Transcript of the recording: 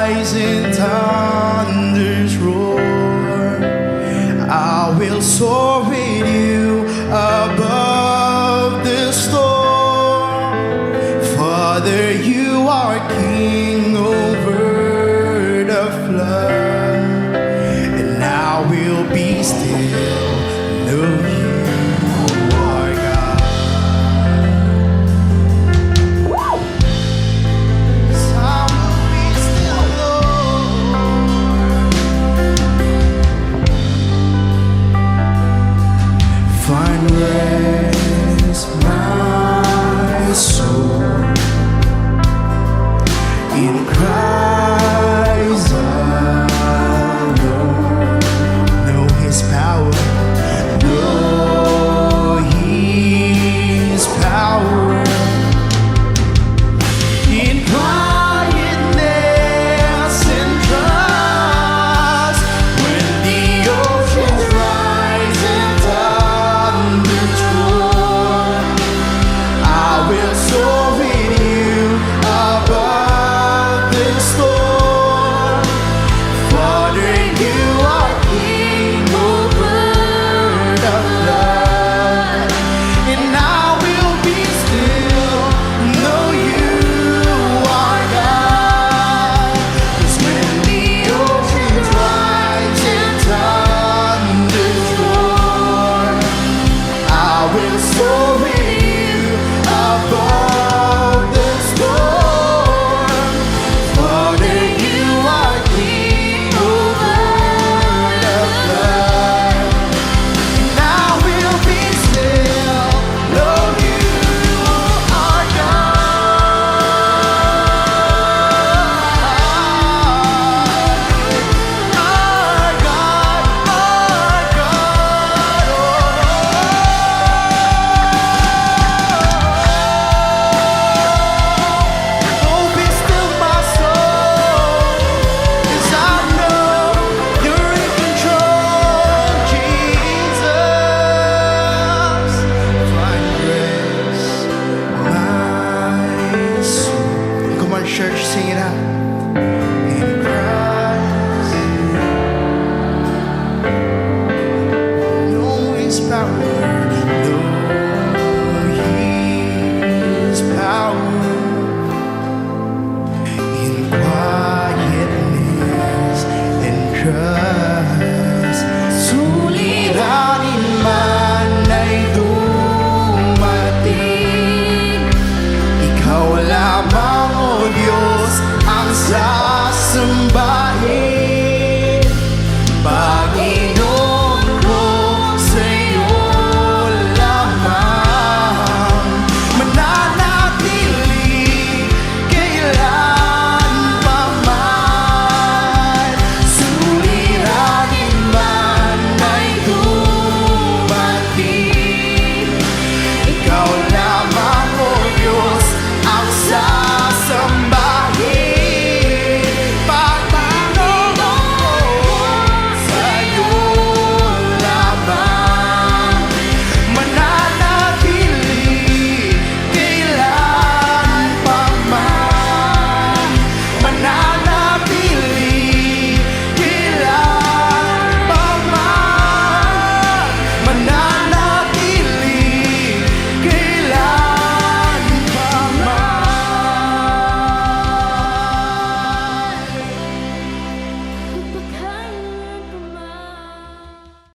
rise and thunders roar, I will soar with you above the storm. Father, you are king over the flood, and I will be still, know you are God. So I will be still, Lord. Find rest, my soul, in Christ alone. Know His power, know His power. In quietness and trust, when the oceans rise and thunders roar, I will soar with you above the storm. Father, you are king over the flood, and I will be still, know you are God. 'Cause when the oceans rise and thunders roar, I will soar with you above the storm. Father, you are king over the flood, and I will be still, know you are Oh, be still, my soul, 'cause I know you're in control, Jesus. Find rest, my soul. Come on, church, sing it out. In Christ, know His power, know His power. In quietness and trust, suliranin man ay dumating, ikaw lamang, O Diyos, ang sasamba.